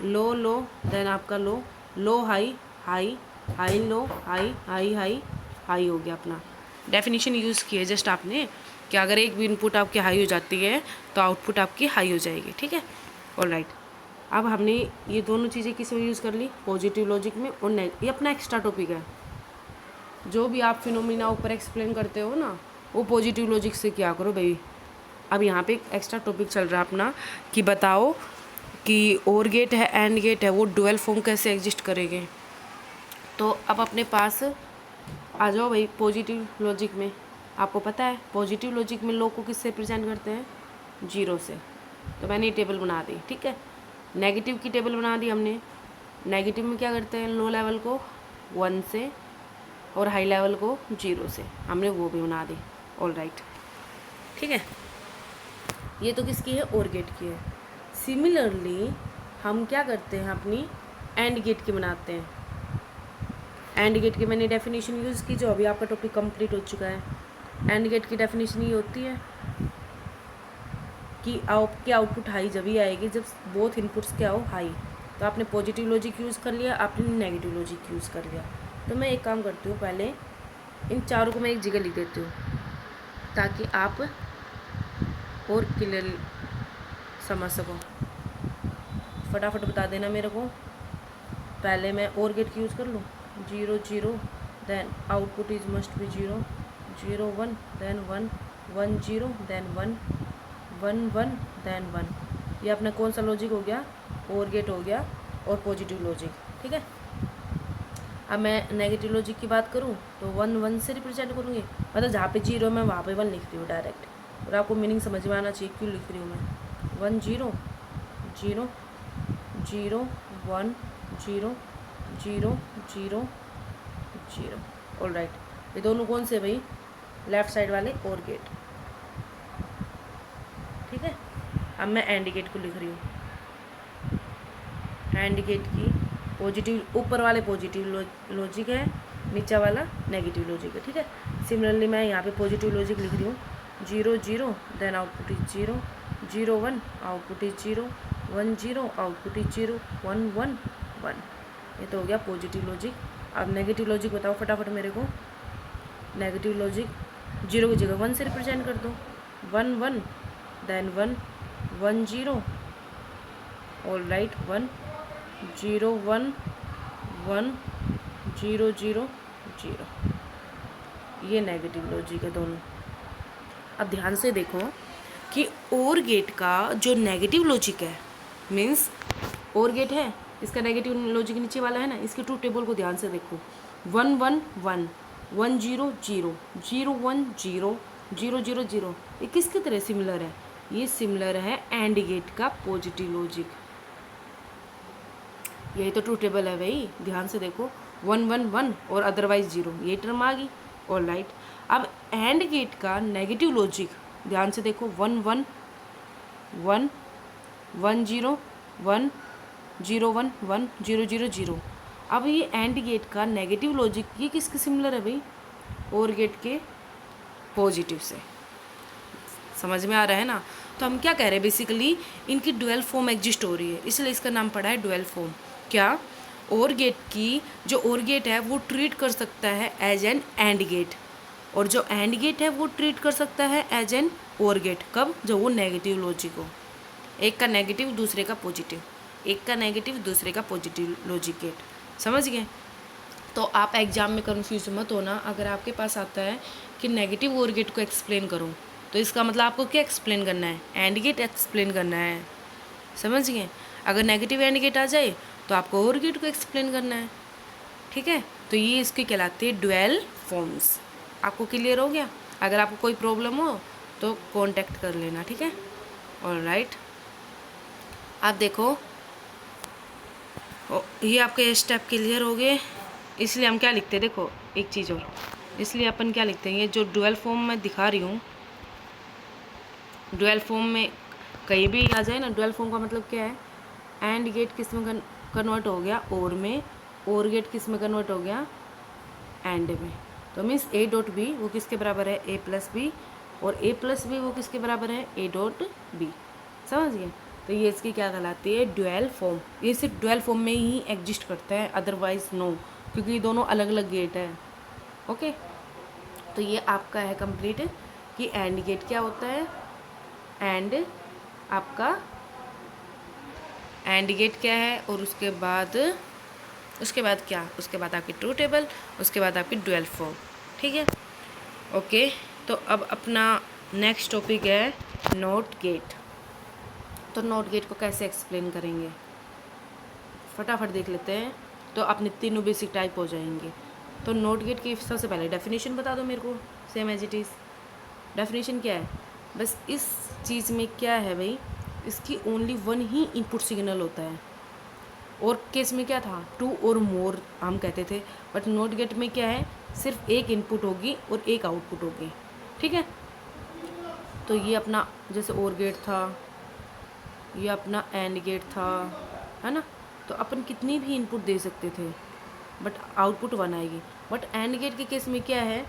लो लो, देन आपका low low high high high low high high high high हो गया। अपना डेफिनेशन यूज़ की है जस्ट आपने कि अगर एक भी इनपुट आपकी हाई हो जाती है तो आउटपुट आपकी हाई हो जाएगी। ठीक है, ऑलराइट, अब हमने ये दोनों चीज़ें किस में यूज़ कर ली? पॉजिटिव लॉजिक में और ये अपना एक्स्ट्रा टॉपिक है। जो भी आप फिनोमिना ऊपर एक्सप्लेन करते हो ना, वो पॉजिटिव लॉजिक से क्या करो भाई। अब यहाँ पे एक एक्स्ट्रा टॉपिक चल रहा है अपना कि बताओ कि OR गेट है, एंड गेट है, वो डुअल फॉर्म कैसे एग्जिस्ट करेंगे। तो अब अपने पास आ जाओ भाई पॉजिटिव लॉजिक में। आपको पता है पॉजिटिव लॉजिक में लो को किससे रिप्रेजेंट करते हैं? 0 से। तो मैंने ये टेबल बना दी। ठीक है, नेगेटिव की टेबल बना दी हमने, नेगेटिव में क्या करते हैं, लो लेवल को 1 से और हाई लेवल को 0 से, हमने वो भी बना दी। ऑल राइट, ठीक है। ये तो किसकी है, और गेट की है। सिमिलरली हम क्या करते हैं, अपनी एंड गेट की बनाते हैं। एंड गेट की मैंने डेफिनेशन यूज़ की, जो अभी आपका टॉपिक कंप्लीट हो चुका है। एंड गेट की डेफिनेशन ये होती है कि आपकी आउटपुट हाई जब ही आएगी जब बोथ इनपुट्स क्या हो, हाई। तो आपने पॉजिटिव लॉजिक यूज़ कर लिया, आपने नेगेटिव लॉजिक यूज़ कर लिया। तो मैं एक काम करती हूँ, पहले इन चारों को मैं एक जगह लिख देती हूँ ताकि आप और क्लियर समझ सको। फटाफट बता देना मेरे को। पहले मैं और गेट की यूज़ कर लूँ, 0 0, then output is must be 0 0 1, then 1 1 0, then 1 1 1, then 1। ये अपना कौन सा लॉजिक हो गया, और गेट हो गया और पॉजिटिव लॉजिक, ठीक है। अब मैं नेगेटिव लॉजिक की बात करूँ तो 1 1 से रिप्रेजेंट करूँगी, मतलब जहाँ पे 0 मैं वहाँ पे 1 लिख रही हूँ डायरेक्ट, और आपको मीनिंग समझ में आना चाहिए क्यों लिख रही हूँ मैं। 1 0 0 0 1 0 0 0 0। ऑल राइट, ये दोनों कौन से भाई, लेफ्ट साइड वाले और गेट, ठीक है। अब मैं एंड गेट को लिख रही हूँ। एंड गेट की पॉजिटिव, ऊपर वाले पॉजिटिव लॉजिक है, नीचे वाला नेगेटिव लॉजिक है, ठीक है। सिमिलरली मैं यहाँ पे पॉजिटिव लॉजिक लिख रही हूँ, 0 0, then output is 0 0 1, output is 0 1 0, output is 0 1 1 1। ये तो हो गया पॉजिटिव लॉजिक। अब नेगेटिव लॉजिक बताओ फटाफट मेरे को। नेगेटिव लॉजिक 0 की जगह 1 से रिप्रेजेंट कर दो, 1 1, देन 1 1 0। All right, 1 0 1 1 0 0 0। ये नेगेटिव लॉजिक है दोनों। अब ध्यान से देखो कि और गेट का जो नेगेटिव लॉजिक है, मीन्स और गेट है, इसका नेगेटिव लॉजिक नीचे वाला है ना, इसके ट्रूथ टेबल को ध्यान से देखो। 1 1 1 1 0 0 0 1 0 0 0 0। ये किसकी तरह सिमिलर है, ये सिमिलर है एंड गेट का पॉजिटिव लॉजिक। यही तो ट्रूथ टेबल है भाई, ध्यान से देखो। 1 1 1 और अदरवाइज 0, ये टर्म आ गई। ऑल राइट, अब एंड गेट का नेगेटिव लॉजिक ध्यान से देखो, 1 1 1 1 0 1 0 1 1 0 0 0। अब ये एंड गेट का नेगेटिव लॉजिक ये किसके सिमिलर है भाई, और गेट के पॉजिटिव से। समझ में आ रहा है ना। तो हम क्या कह रहे हैं, बेसिकली इनकी डुअल फॉर्म एग्जिस्ट हो रही है, इसलिए इसका नाम पड़ा है डुअल फॉर्म। क्या, और गेट की जो और गेट है वो ट्रीट कर सकता है एज एन एंड गेट, और जो एंड गेट है वो ट्रीट कर सकता है एज एन और गेट। कब, जब वो नेगेटिव लॉजिक हो, एक का नेगेटिव दूसरे का पॉजिटिव, एक का नेगेटिव दूसरे का पॉजिटिव लॉजिक गेट। समझ गए। तो आप एग्जाम में कंफ्यूज मत होना, अगर आपके पास आता है कि नेगेटिव और गेट को एक्सप्लेन करो, तो इसका मतलब आपको क्या एक्सप्लेन करना है, एंड गेट एक्सप्लेन करना है। समझ गए। अगर नेगेटिव एंड गेट आ जाए तो आपको और गेट को एक्सप्लेन करना है, ठीक है। तो ये इसकी कहलाती है डुअल फॉर्म्स। आपको क्लियर हो गया। अगर आपको कोई प्रॉब्लम हो तो कांटेक्ट कर लेना, ठीक है। ऑल राइट, आप देखो ये आपके स्टेप क्लियर हो गए। इसलिए हम क्या लिखते हैं, देखो एक चीज़ और, इसलिए अपन क्या लिखते हैं, ये जो डुअल फॉर्म मैं दिखा रही हूँ, डुअल फॉर्म में कहीं भी आ जाए ना, डुअल फॉर्म का मतलब क्या है, एंड गेट किस में कन्वर्ट हो गया और में, और गेट किस में कन्वर्ट हो गया एंड में। तो मीन्स ए डॉट बी वो किसके बराबर है, ए प्लस बी, और ए प्लस बी वो किसके बराबर है, ए डॉट बी। समझ गए। तो ये इसकी क्या कहलाती है, डुअल फॉर्म। ये सिर्फ डुअल फॉर्म में ही एग्जिस्ट करता है, अदरवाइज नो, क्योंकि ये दोनों अलग अलग गेट है। ओके, तो ये आपका है कंप्लीट कि एंड गेट क्या होता है, एंड आपका एंड गेट क्या है, और उसके बाद क्या, उसके बाद आपकी ट्रूथ टेबल, उसके बाद आपकी डुअल फॉर्म, ठीक है। ओके, तो अब अपना नेक्स्ट टॉपिक है नॉट गेट। तो नॉट गेट को कैसे एक्सप्लेन करेंगे, फटाफट देख लेते हैं। तो अपने तीनों बेसिक टाइप हो जाएंगे। तो नॉट गेट की सबसे पहले डेफिनेशन बता दो मेरे को, same as it is. Definition क्या है, बस इस चीज़ में क्या है भाई, इसकी ओनली वन ही इनपुट सिग्नल होता है, और केस में क्या था, 2 और मोर हम कहते थे, बट नॉट गेट में क्या है, सिर्फ एक इनपुट होगी और एक आउटपुट होगी, ठीक है। तो ये अपना जैसे और गेट था, ये अपना एंड गेट था, है ना। तो अपन कितनी भी इनपुट दे सकते थे बट आउटपुट 1 आएगी। बट एंड गेट के केस में क्या है,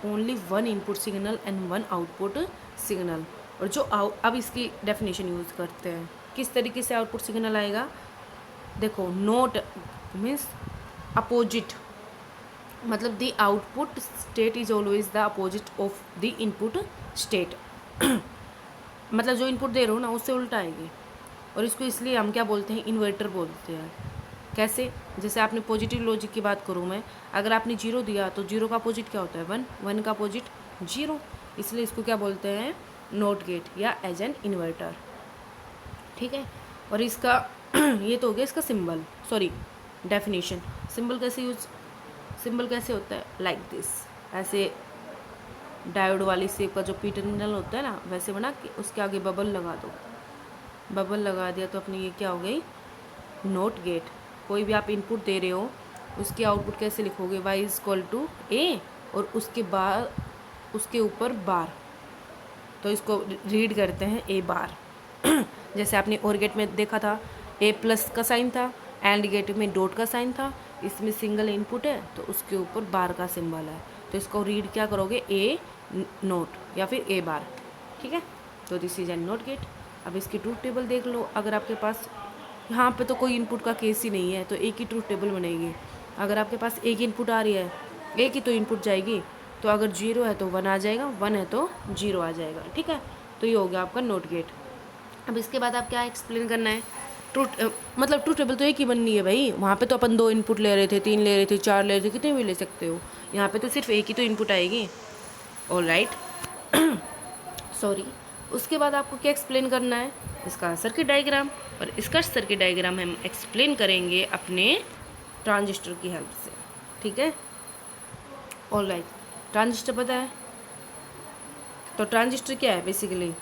only 1 input signal and 1 output signal. और जो अब इसकी डेफिनेशन यूज़ करते हैं, किस तरीके से आउटपुट सिग्नल आएगा, देखो नोट मीन्स अपोजिट, मतलब the output state is always the opposite of the input state. मतलब जो इनपुट दे रहे हो ना उससे उल्टा आएगी। और इसको इसलिए हम क्या बोलते हैं, इन्वर्टर बोलते हैं। कैसे, जैसे आपने पॉजिटिव लॉजिक की बात करूँ मैं, अगर आपने 0 दिया तो 0 का अपोजिट क्या होता है, 1, 1 का अपोजिट 0, इसलिए इसको क्या बोलते हैं, नॉट गेट या एज एन इन्वर्टर, ठीक है। और इसका ये तो हो गया इसका सिंबल, सॉरी डेफिनेशन। सिंबल कैसे होता है, लाइक दिस, ऐसे डायोड वाली शेप का जो पी टर्मिनल होता है ना, वैसे बना के उसके आगे बबल लगा दो, बबल लगा दिया तो अपनी ये क्या हो गई, नॉट गेट। कोई भी आप इनपुट दे रहे हो उसके आउटपुट कैसे लिखोगे, y इज इक्वल टू ए और उसके बाद उसके ऊपर बार, तो इसको रीड करते हैं ए बार। जैसे आपने और गेट में देखा था ए प्लस का साइन था, एंड गेट में डॉट का साइन था, इसमें सिंगल इनपुट है तो उसके ऊपर बार का सिंबल है, तो इसको रीड क्या करोगे, ए नोट या फिर ए बार, ठीक है। तो this is an not gate. अब इसकी ट्रूथ टेबल देख लो, अगर आपके पास यहाँ पे तो कोई इनपुट का केस ही नहीं है तो एक ही ट्रूथ टेबल बनेगी। अगर आपके पास एक इनपुट आ रही है, एक ही तो इनपुट जाएगी, तो अगर 0 है तो 1 आ जाएगा, 1 है तो 0 आ जाएगा, ठीक है। तो ये हो गया आपका नॉट गेट। अब इसके बाद आप क्या एक्सप्लेन करना है, मतलब ट्रूथ टेबल तो एक ही बननी है भाई। वहाँ पे तो अपन 2 इनपुट ले रहे थे, 3 ले रहे थे, 4 ले रहे थे, कितने भी ले सकते हो। यहाँ पे तो सिर्फ एक ही तो इनपुट आएगी, ऑलराइट। सॉरी। उसके बाद आपको क्या एक्सप्लेन करना है, इसका सर्किट डायग्राम, और इसका सर्किट डायग्राम हम एक्सप्लेन करेंगे अपने ट्रांजिस्टर की हेल्प से, ठीक है, ऑलराइट। ट्रांजिस्टर पता है, तो ट्रांजिस्टर क्या है, बेसिकली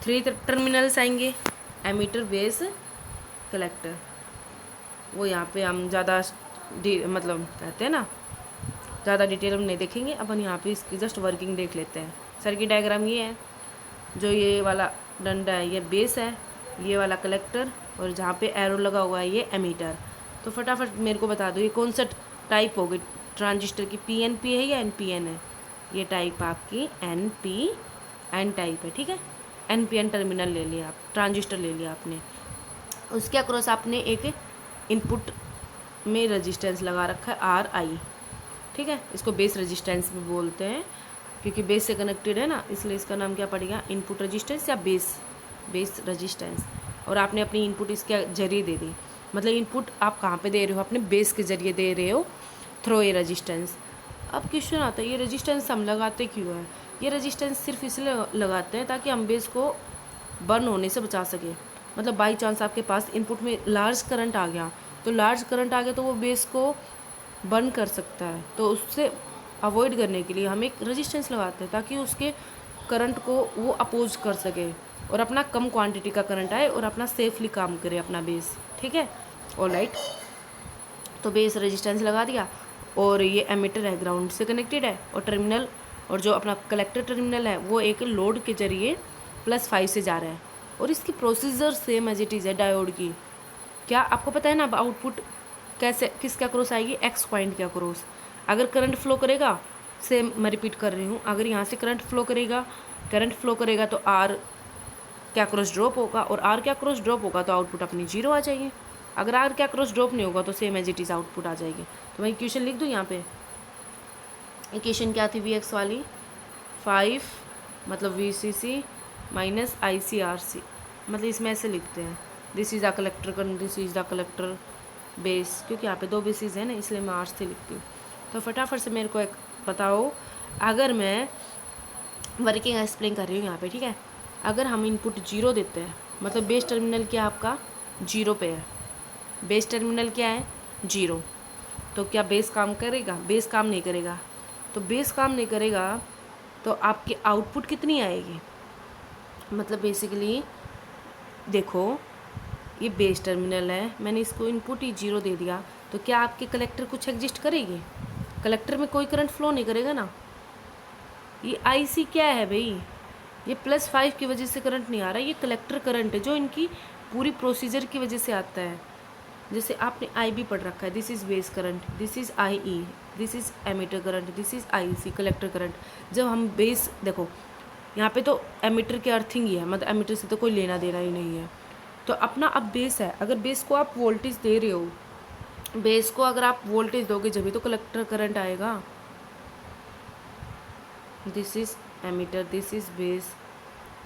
3 टर्मिनल्स आएंगे, एमीटर, बेस, कलेक्टर। वो यहाँ पे हम ज़्यादा मतलब कहते हैं ना, ज़्यादा डिटेल में नहीं देखेंगे, अपन यहाँ पे इसकी जस्ट वर्किंग देख लेते हैं। सर्किट डायग्राम ये है, जो ये वाला डंडा है ये बेस है, ये वाला कलेक्टर, और जहाँ पे एरो लगा हुआ है ये एमीटर। तो फटाफट मेरे को बता दो ये कौन सा टाइप होगी ट्रांजिस्टर की, पीएनपी है या एनपीएन है। ये टाइप आपकी एन टाइप है, ठीक है। एनपीएन टर्मिनल ले लिया आप, ट्रांजिस्टर ले लिया आपने, उसके अक्रॉस आपने एक इनपुट में रेजिस्टेंस लगा रखा है RI, ठीक है। इसको बेस रेजिस्टेंस भी बोलते हैं क्योंकि बेस से कनेक्टेड है ना, इसलिए इसका नाम क्या पड़ेगा, इनपुट रेजिस्टेंस या बेस रेजिस्टेंस। और आपने अपनी इनपुट इसके जरिए दे दी, मतलब इनपुट आप कहाँ पे दे रहे हो, अपने बेस के जरिए दे रहे हो थ्रो ए रेजिस्टेंस। अब क्वेश्चन आता है ये रेजिस्टेंस हम लगाते क्यों है, ये रेजिस्टेंस सिर्फ इसलिए लगाते हैं ताकि हम बेस को बर्न होने से बचा सके। मतलब बाई चांस आपके पास इनपुट में लार्ज करंट आ गया, तो वो बेस को बर्न कर सकता है, तो उससे अवॉइड करने के लिए हम एक रेजिस्टेंस लगाते हैं ताकि उसके करंट को वो अपोज कर सके और अपना कम क्वांटिटी का करंट आए और अपना सेफली काम करे अपना बेस, ठीक है, ऑलराइट। तो बेस रेजिस्टेंस लगा दिया, और ये एमीटर है ग्राउंड से कनेक्टेड है, और टर्मिनल और जो अपना कलेक्टर टर्मिनल है वो एक लोड के जरिए +5 से जा रहा है। और इसकी procedure same as it is है डायोड की। क्या आपको पता है ना, आउटपुट कैसे किसके अक्रॉस आएगी, एक्स पॉइंट के अक्रॉस। अगर करंट फ्लो करेगा, सेम मैं रिपीट कर रही हूँ, अगर यहाँ से करंट फ्लो करेगा तो आर क्या क्रॉस ड्रॉप होगा, और आर क्या क्रॉस ड्रॉप होगा तो आउटपुट अपनी 0 आ जाएगी। अगर आर क्या क्रॉस ड्रॉप नहीं होगा तो same as it is output आ जाएगी। तो मैं इक्वेशन लिख दूँ यहाँ पे, इक्वेशन क्या थी Vx वाली, 5 मतलब VCC माइनस ICRC, मतलब इसमें ऐसे लिखते हैं, this is the collector current, this is the collector base, क्योंकि यहाँ पे 2 बेसिस है ना इसलिए मैं आर से लिखती हूँ। तो फटाफट से मेरे को एक बताओ, अगर मैं वर्किंग एक्सप्लेन कर रही हूँ यहाँ पे, ठीक है। अगर हम इनपुट 0 देते हैं, मतलब बेस टर्मिनल क्या आपका 0 पे है, बेस टर्मिनल क्या है 0, तो क्या बेस काम करेगा, बेस काम नहीं करेगा। तो बेस काम नहीं करेगा तो आपकी आउटपुट कितनी आएगी, मतलब बेसिकली देखो ये बेस टर्मिनल है, मैंने इसको इनपुट ही 0 दे दिया, तो क्या आपके कलेक्टर कुछ एग्जिस्ट करेगी? कलेक्टर में कोई करंट फ्लो नहीं करेगा ना। ये IC क्या है भाई? ये +5 की वजह से करंट नहीं आ रहा, ये कलेक्टर करंट है जो इनकी पूरी प्रोसीजर की वजह से आता है। जैसे आपने IB पढ़ रखा है, this is base current, this is IE, this is emitter current, this is IC collector current. जब हम बेस देखो यहाँ पे तो एमीटर की अर्थिंग ही है, मतलब एमीटर से तो कोई लेना देना ही नहीं है। तो अपना अब बेस है, अगर बेस को आप वोल्टेज दे रहे हो, बेस को अगर आप वोल्टेज दोगे जब भी तो कलेक्टर करंट आएगा। This is emitter, this is base,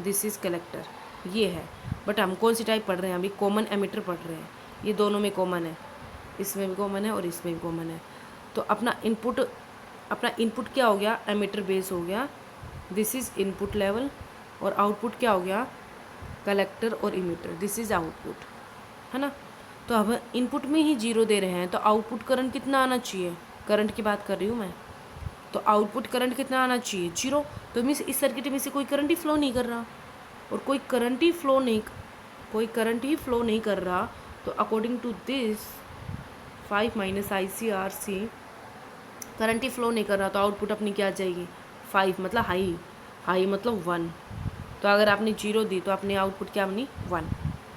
this is collector, ये है। बट हम कौन सी टाइप पढ़ रहे हैं अभी? कॉमन एमीटर पढ़ रहे हैं, ये दोनों में कॉमन है, इसमें भी कॉमन है और इसमें भी कॉमन है। तो अपना इनपुट क्या हो गया? एमीटर बेस हो गया, दिस इज़ इनपुट लेवल, और आउटपुट क्या हो गया? कलेक्टर और इमीटर, दिस इज़ आउटपुट, है ना। तो अब इनपुट में ही 0 दे रहे हैं, तो आउटपुट करंट कितना आना चाहिए? करंट की बात कर रही हूँ मैं, तो आउटपुट करंट कितना आना चाहिए? 0। तो मीन्स इस सर्किट में से कोई करंट ही फ्लो नहीं कर रहा, और कोई करंट ही फ्लो नहीं कर रहा, तो according to this 5 - ICRC current ही फ्लो नहीं कर रहा, तो आउटपुट अपनी क्या आ जाएगी? 5 मतलब हाई मतलब 1। तो अगर आपने 0 दी तो अपनी आउटपुट क्या बनी? 1।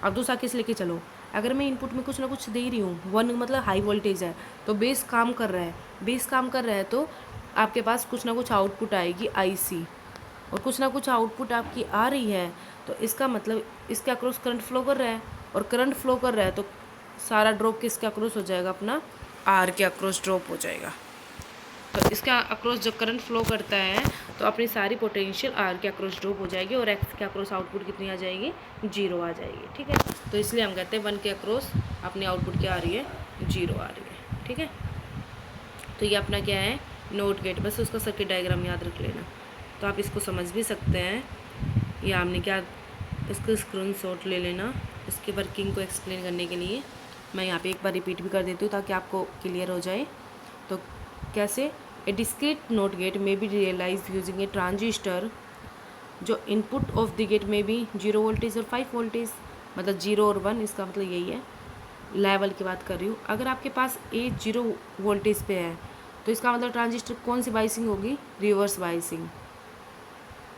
अब दूसरा केस लेके चलो, अगर मैं इनपुट में कुछ ना कुछ दे रही हूँ, 1 मतलब हाई वोल्टेज है, तो बेस काम कर रहा है, तो आपके पास कुछ ना कुछ आउटपुट आएगी IC, और कुछ ना कुछ आउटपुट आपकी आ रही है, तो इसका मतलब इसके अक्रॉस करंट फ्लो कर रहा है, और करंट फ्लो कर रहा है तो सारा ड्रॉप किसके अक्रॉस हो जाएगा? अपना R के अक्रॉस ड्रॉप हो जाएगा। तो इसका अक्रॉस जब करंट फ्लो करता है तो अपनी सारी पोटेंशियल R के अक्रॉस ड्रॉप हो जाएगी, और X के अक्रॉस आउटपुट कितनी आ जाएगी? 0 आ जाएगी, ठीक है। तो इसलिए हम कहते हैं 1 के अक्रॉस अपनी आउटपुट क्या आ रही है? 0 आ रही है, ठीक है। तो ये अपना क्या है? नोट गेट, बस उसका सर्किट डायग्राम याद रख लेना, तो आप इसको समझ भी सकते हैं। ये हमने क्या, इसको स्क्रीनशॉट ले लेना, इसके वर्किंग को एक्सप्लेन करने के लिए मैं यहाँ पे एक बार रिपीट भी कर देती हूँ ताकि आपको क्लियर हो जाए। तो कैसे? A discrete NOT gate may be realize using a transistor, जो इनपुट ऑफ द गेट में भी 0 वोल्टेज और 5 वोल्टेज, मतलब 0 और 1, इसका मतलब यही है। लेवल की बात कर रही हूँ, अगर आपके पास A 0 वोल्टेज पे है तो इसका मतलब ट्रांजिस्टर कौन सी बाइसिंग होगी? Reverse biasing.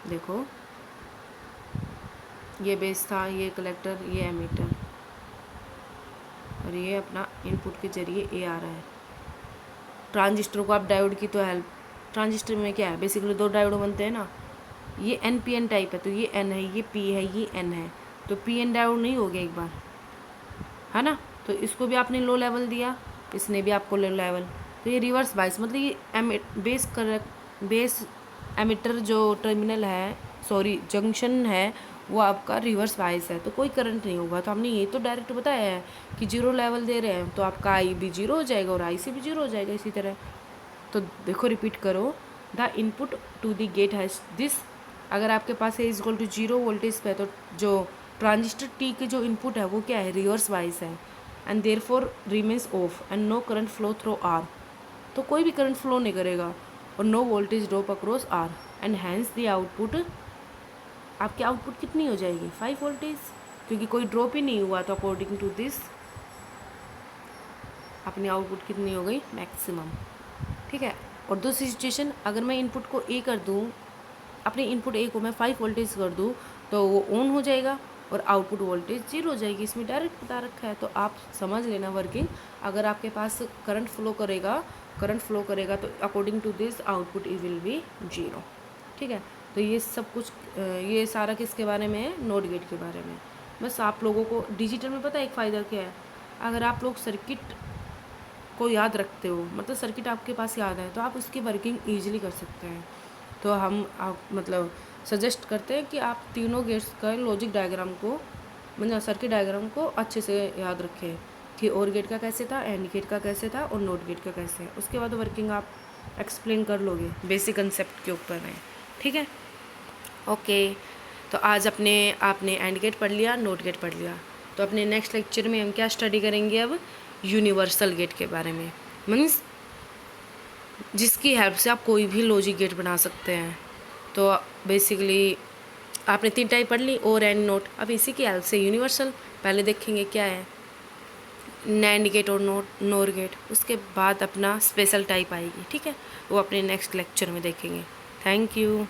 देखो ये बेस था, ये कलेक्टर, ये एमीटर, और ये अपना इनपुट के जरिए A आ रहा है। ट्रांजिस्टर को आप डायोड की तो हेल्प, ट्रांजिस्टर में क्या है? बेसिकली 2 डायोड बनते हैं ना, ये NPN टाइप है, तो ये N है, ये P है, ये N है, तो PN डायोड नहीं हो गया एक बार, है ना। तो इसको भी आपने लो लेवल दिया, इसने भी आपको लो लेवल, तो ये रिवर्स बाइस, मतलब ये बेस एमिटर जो टर्मिनल है, सॉरी जंक्शन है, वो आपका रिवर्स बाइस है, तो कोई करंट नहीं होगा। तो हमने ये तो डायरेक्ट बताया है कि 0 लेवल दे रहे हैं तो आपका I भी 0 हो जाएगा और IC भी 0 हो जाएगा इसी तरह। तो देखो रिपीट करो, the input to the gate has this, अगर आपके पास है इज इक्वल टू 0 वोल्टेज पे, तो जो ट्रांजिस्टर T के जो इनपुट है वो क्या है? रिवर्स बाइस है, and therefore remains off and no current flow through R, तो कोई भी करंट फ्लो नहीं करेगा, और no voltage drop across R, and hence the output, आपकी आउटपुट कितनी हो जाएगी? 5 वोल्टेज, क्योंकि कोई ड्रॉप ही नहीं हुआ, तो अकॉर्डिंग टू दिस अपनी आउटपुट कितनी हो गई? मैक्सिमम, ठीक है। और दूसरी सिचुएशन, अगर मैं इनपुट को A कर दूँ, अपने इनपुट A को मैं 5 वोल्टेज कर दूँ, तो वो ऑन हो जाएगा और आउटपुट वोल्टेज 0 हो जाएगी, इसमें डायरेक्ट बता रखा है। तो आप समझ लेना वर्किंग, अगर आपके पास करंट फ्लो करेगा तो according to this output it will be 0, ठीक है। तो ये सब कुछ, ये सारा किसके बारे में है? नोट गेट के बारे में। बस आप लोगों को डिजिटल में पता है एक फ़ायदा क्या है, अगर आप लोग सर्किट को याद रखते हो, मतलब सर्किट आपके पास याद है, तो आप उसकी वर्किंग ईजिली कर सकते हैं। तो हम मतलब सजेस्ट करते हैं कि आप तीनों गेट्स का लॉजिक डायग्राम को, मतलब सर्किट डायग्राम को अच्छे से याद रखें कि और गेट का कैसे था, एंड गेट का कैसे था, और नोट गेट का कैसे है। उसके बाद वर्किंग आप एक्सप्लेन कर लोगे, बेसिक कंसेप्ट के ऊपर है, ठीक है। ओके, तो आज आपने एंड गेट पढ़ लिया, नोट गेट पढ़ लिया, तो अपने नेक्स्ट लेक्चर में हम क्या स्टडी करेंगे? अब यूनिवर्सल गेट के बारे में, मीन्स जिसकी हेल्प से आप कोई भी लॉजिक गेट बना सकते हैं। तो बेसिकली आपने 3 टाइप पढ़ ली, और एंड नोट। अब इसी की हेल्प से यूनिवर्सल पहले देखेंगे क्या है, नैंड गेट और नोर गेट, उसके बाद अपना स्पेशल टाइप आएगी, ठीक है, वो अपने नेक्स्ट लेक्चर में देखेंगे। Thank you.